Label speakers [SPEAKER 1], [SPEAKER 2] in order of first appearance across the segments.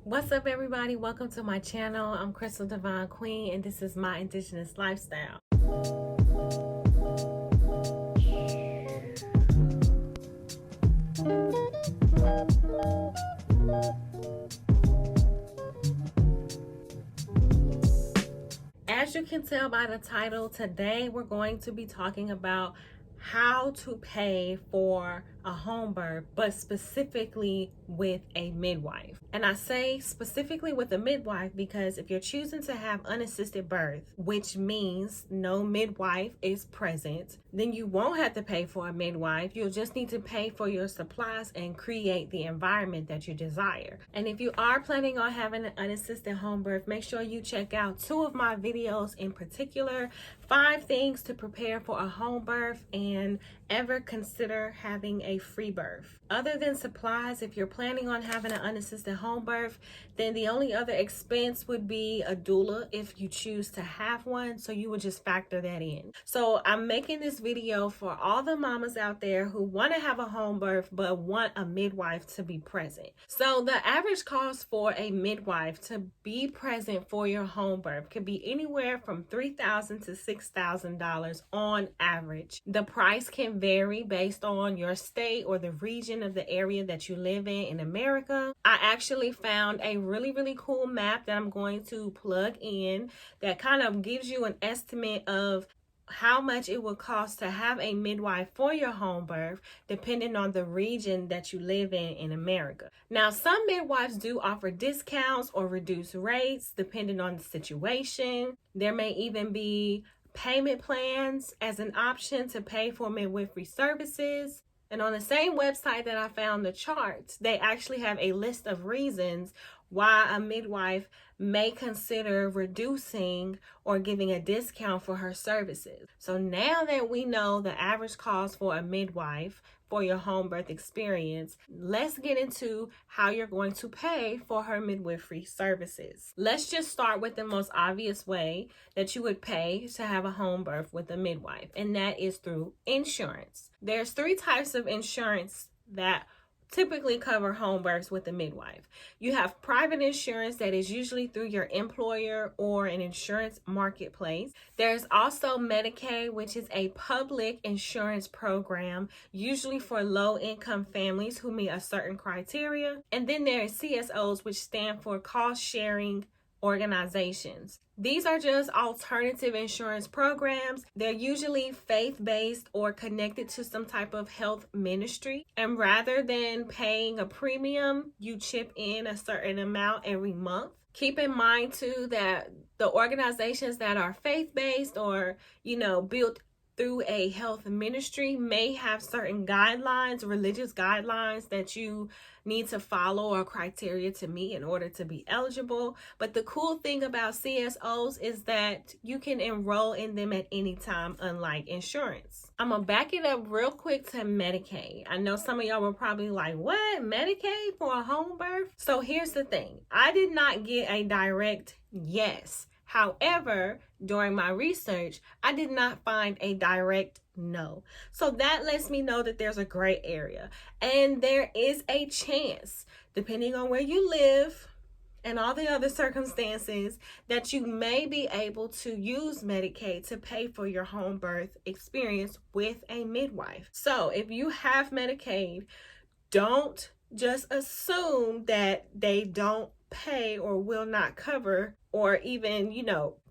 [SPEAKER 1] What's up, everybody? Welcome to my channel. I'm Crystal Divine Queen, and this is my indigenous lifestyle. As you can tell by the title, today we're going to be talking about how to pay for a home birth, but specifically with a midwife. And I say specifically with a midwife because if you're choosing to have unassisted birth, which means no midwife is present, then you won't have to pay for a midwife. You'll just need to pay for your supplies and create the environment that you desire. And if you are planning on having an unassisted home birth, make sure you check out 2 of my videos in particular, 5 things to prepare for a home birth and ever consider having a free birth. Other than supplies, if you're planning on having an unassisted home birth, then the only other expense would be a doula if you choose to have one, so you would just factor that in. So I'm making this video for all the mamas out there who want to have a home birth but want a midwife to be present. So the average cost for a midwife to be present for your home birth could be anywhere from $3,000 to $6,000 on average. The price can vary based on your state or the region of the area that you live in America. I actually found a really cool map that I'm going to plug in that kind of gives you an estimate of how much it would cost to have a midwife for your home birth depending on the region that you live in America. Now, some midwives do offer discounts or reduced rates depending on the situation. There may even be payment plans as an option to pay for midwifery services. And on the same website that I found the charts, they actually have a list of reasons why a midwife may consider reducing or giving a discount for her services. So now that we know the average cost for a midwife for your home birth experience, let's get into how you're going to pay for her midwifery services. Let's just start with the most obvious way that you would pay to have a home birth with a midwife, and that is through insurance. There's 3 types of insurance that typically cover home births with a midwife. You have private insurance that is usually through your employer or an insurance marketplace. There's also Medicaid, which is a public insurance program, usually for low-income families who meet a certain criteria. And then there is CSOs, which stand for cost sharing organizations. These are just alternative insurance programs. They're usually faith-based or connected to some type of health ministry. And rather than paying a premium, you chip in a certain amount every month. Keep in mind too that the organizations that are faith-based or, built through a health ministry may have certain guidelines, religious guidelines that you need to follow or criteria to meet in order to be eligible. But the cool thing about CSOs is that you can enroll in them at any time, unlike insurance. I'm gonna back it up real quick to Medicaid. I know some of y'all were probably like, what? Medicaid for a home birth? So here's the thing. I did not get a direct yes. However, during my research, I did not find a direct no. So that lets me know that there's a gray area. And there is a chance, depending on where you live and all the other circumstances, that you may be able to use Medicaid to pay for your home birth experience with a midwife. So if you have Medicaid, don't just assume that they don't pay or will not cover or even,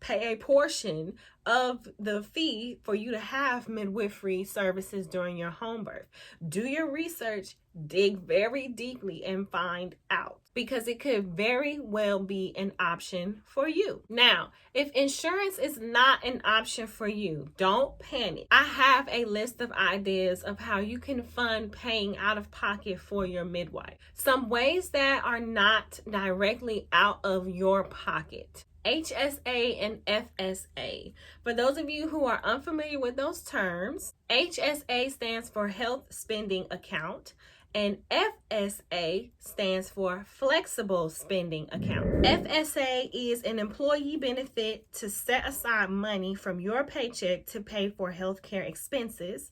[SPEAKER 1] pay a portion of the fee for you to have midwifery services during your home birth. Do your research, dig very deeply and find out, because it could very well be an option for you. Now, if insurance is not an option for you, don't panic. I have a list of ideas of how you can fund paying out of pocket for your midwife. Some ways that are not directly out of your pocket. HSA and FSA. For those of you who are unfamiliar with those terms, HSA stands for Health Spending Account, and FSA stands for Flexible Spending Account. FSA is an employee benefit to set aside money from your paycheck to pay for healthcare expenses,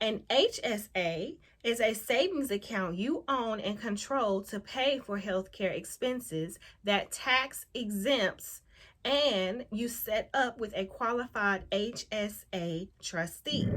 [SPEAKER 1] and HSA is a savings account you own and control to pay for healthcare expenses that tax exempts, and you set up with a qualified HSA trustee.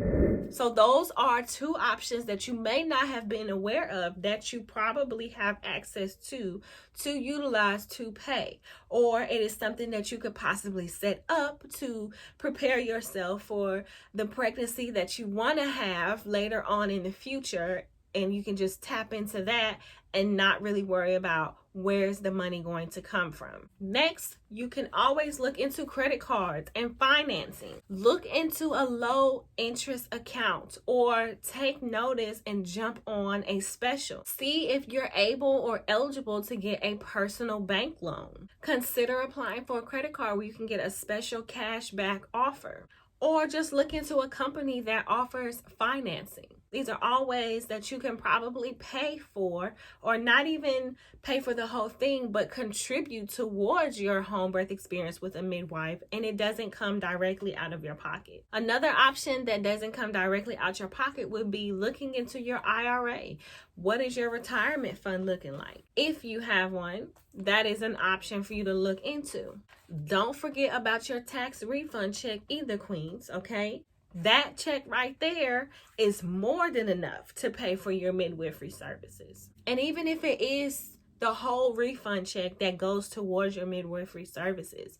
[SPEAKER 1] So those are two options that you may not have been aware of that you probably have access to utilize to pay. Or it is something that you could possibly set up to prepare yourself for the pregnancy that you want to have later on in the future. And you can just tap into that and not really worry about where's the money going to come from. Next, you can always look into credit cards and financing. Look into a low interest account or take notice and jump on a special. See if you're able or eligible to get a personal bank loan. Consider applying for a credit card where you can get a special cash back offer. Or just look into a company that offers financing. These are all ways that you can probably pay for, or not even pay for the whole thing, but contribute towards your home birth experience with a midwife, and it doesn't come directly out of your pocket. Another option that doesn't come directly out your pocket would be looking into your IRA. What is your retirement fund looking like? If you have one, that is an option for you to look into. Don't forget about your tax refund check either, queens, okay? That check right there is more than enough to pay for your midwifery services. And even if it is the whole refund check that goes towards your midwifery services,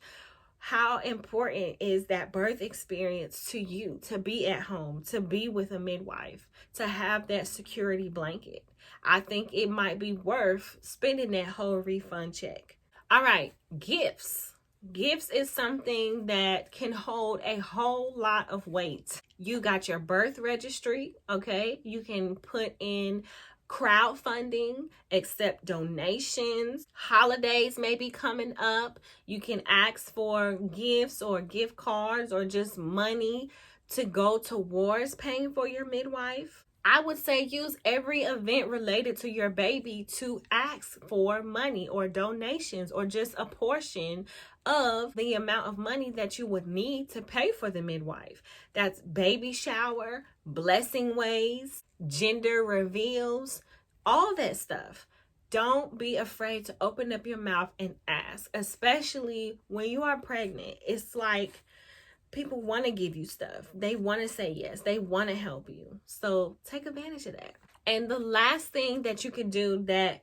[SPEAKER 1] how important is that birth experience to you, to be at home, to be with a midwife, to have that security blanket? I think it might be worth spending that whole refund check. All right, gifts. Gifts is something that can hold a whole lot of weight. You got your birth registry, okay? You can put in crowdfunding, accept donations. Holidays may be coming up. You can ask for gifts or gift cards or just money to go towards paying for your midwife. I would say use every event related to your baby to ask for money or donations or just a portion of the amount of money that you would need to pay for the midwife. That's baby shower, blessing ways, gender reveals, all that stuff. Don't be afraid to open up your mouth and ask, especially when you are pregnant. It's like people want to give you stuff. They want to say yes. They want to help you. So take advantage of that. And the last thing that you can do that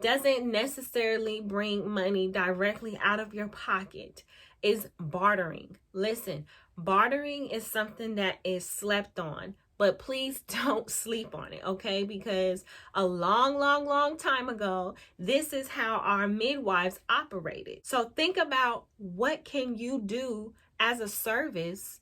[SPEAKER 1] doesn't necessarily bring money directly out of your pocket is bartering. Listen, bartering is something that is slept on, but please don't sleep on it, okay? Because a long time ago, this is how our midwives operated. So think about what can you do as a service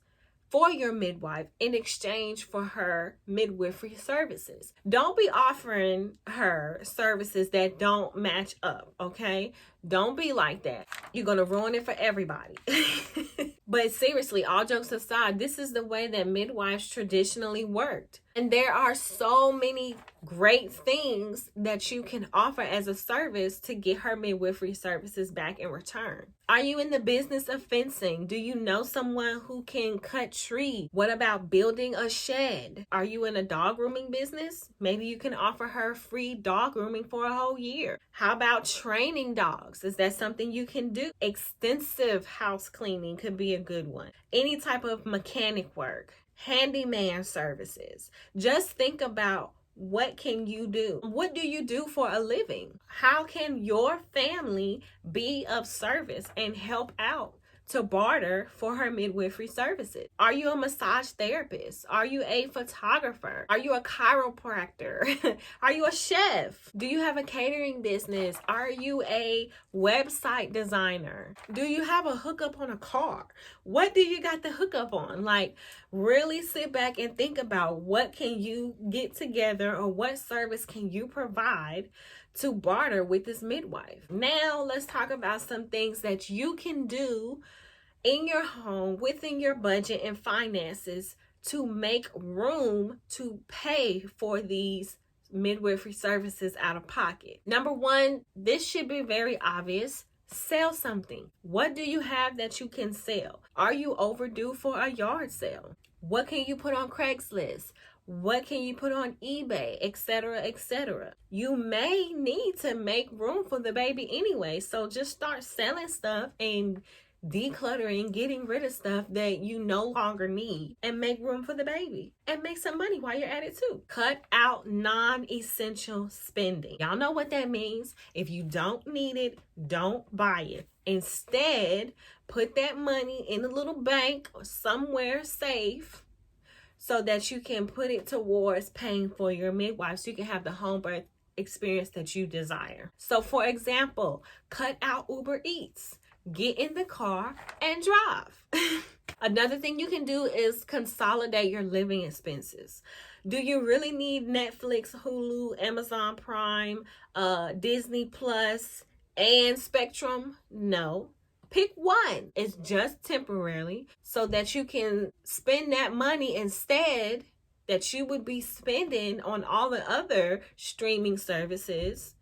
[SPEAKER 1] for your midwife in exchange for her midwifery services. Don't be offering her services that don't match up, okay? Don't be like that. You're going to ruin it for everybody. But seriously, all jokes aside, this is the way that midwives traditionally worked. And there are so many great things that you can offer as a service to get her midwifery services back in return. Are you in the business of fencing? Do you know someone who can cut trees? What about building a shed? Are you in a dog grooming business? Maybe you can offer her free dog grooming for a whole year. How about training dogs? Is that something you can do? Extensive house cleaning could be a good one. Any type of mechanic work, handyman services. Just think about, what can you do? What do you do for a living? How can your family be of service and help out to barter for her midwifery services? Are you a massage therapist? Are you a photographer? Are you a chiropractor? Are you a chef? Do you have a catering business? Are you a website designer? Do you have a hookup on a car? What do you got the hookup on? Like, really sit back and think about, what can you get together or what service can you provide to barter with this midwife? Now let's talk about some things that you can do in your home within your budget and finances to make room to pay for these midwifery services out of pocket. Number one, this should be very obvious. Sell something. What do you have that you can sell? Are you overdue for a yard sale? What can you put on Craigslist? What can you put on eBay, etc., etc.? You may need to make room for the baby anyway, so just start selling stuff and decluttering, getting rid of stuff that you no longer need, and make room for the baby and make some money while you're at it too. Cut out non-essential spending. Y'all know what that means. If you don't need it, don't buy it. Instead, put that money in a little bank or somewhere safe so that you can put it towards paying for your midwife so you can have the home birth experience that you desire. So for example, cut out Uber Eats. Get in the car and drive. Another thing you can do is consolidate your living expenses. Do you really need Netflix, Hulu, Amazon Prime, Disney Plus, and Spectrum? No. Pick one. It's just temporarily so that you can spend that money instead that you would be spending on all the other streaming services.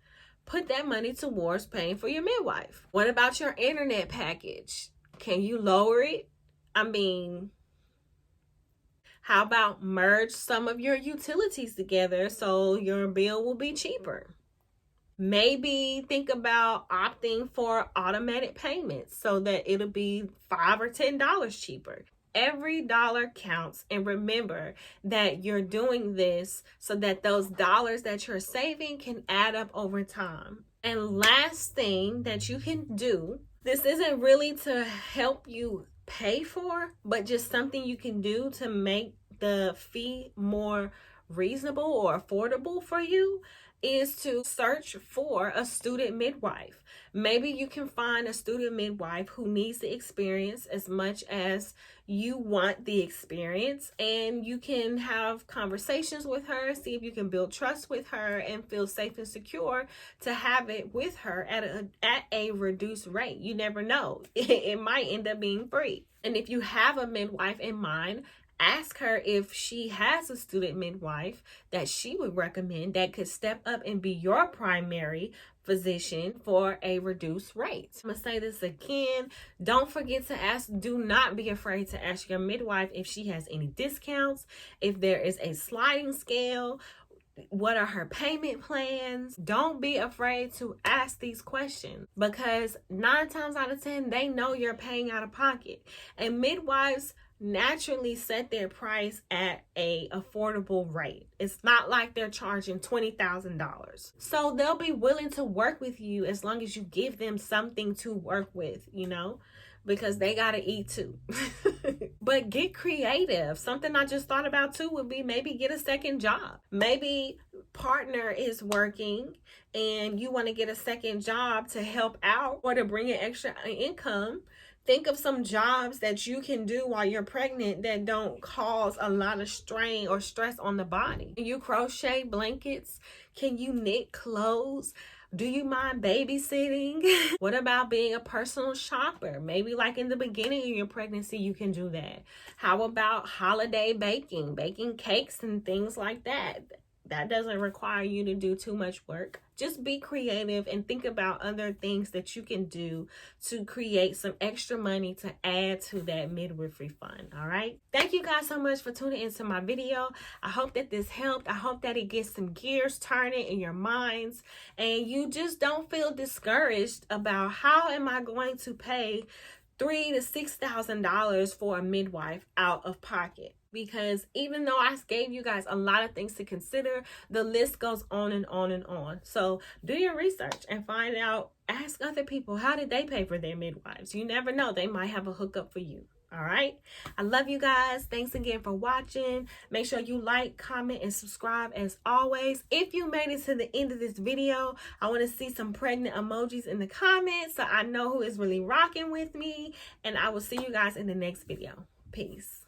[SPEAKER 1] Put that money towards paying for your midwife. What about your internet package? Can you lower it? I mean, how about merge some of your utilities together so your bill will be cheaper? Maybe think about opting for automatic payments so that it'll be $5 or $10 cheaper. Every dollar counts, and remember that you're doing this so that those dollars that you're saving can add up over time. And last thing that you can do, this isn't really to help you pay for, but just something you can do to make the fee more reasonable or affordable for you, is to search for a student midwife. Maybe you can find a student midwife who needs the experience as much as you want the experience, and you can have conversations with her, see if you can build trust with her and feel safe and secure to have it with her at a reduced rate. You never know. It might end up being free. And if you have a midwife in mind, ask her if she has a student midwife that she would recommend that could step up and be your primary physician for a reduced rate. I'm gonna say this again. Don't forget to ask, do not be afraid to ask your midwife if she has any discounts, if there is a sliding scale, what are her payment plans. Don't be afraid to ask these questions, because 9 times out of 10, they know you're paying out of pocket. And midwives naturally set their price at a affordable rate. It's not like they're charging $20,000. So they'll be willing to work with you as long as you give them something to work with, you know, because they gotta eat too. But get creative. Something I just thought about too would be maybe get a second job. Maybe partner is working and you want to get a second job to help out or to bring in extra income. Think of some jobs that you can do while you're pregnant that don't cause a lot of strain or stress on the body. Can you crochet blankets? Can you knit clothes? Do you mind babysitting? What about being a personal shopper? Maybe like in the beginning of your pregnancy, you can do that. How about holiday baking cakes and things like that? That doesn't require you to do too much work. Just be creative and think about other things that you can do to create some extra money to add to that midwifery fund. All right. Thank you guys so much for tuning into my video. I hope that this helped. I hope that it gets some gears turning in your minds and you just don't feel discouraged about how am I going to pay $3,000 to $6,000 for a midwife out of pocket. Because even though I gave you guys a lot of things to consider, the list goes on and on and on. So do your research and find out, ask other people, how did they pay for their midwives? You never know, they might have a hookup for you. All right. I love you guys. Thanks again for watching. Make sure you like, comment, and subscribe as always. If you made it to the end of this video, I want to see some pregnant emojis in the comments so I know who is really rocking with me. And I will see you guys in the next video. Peace.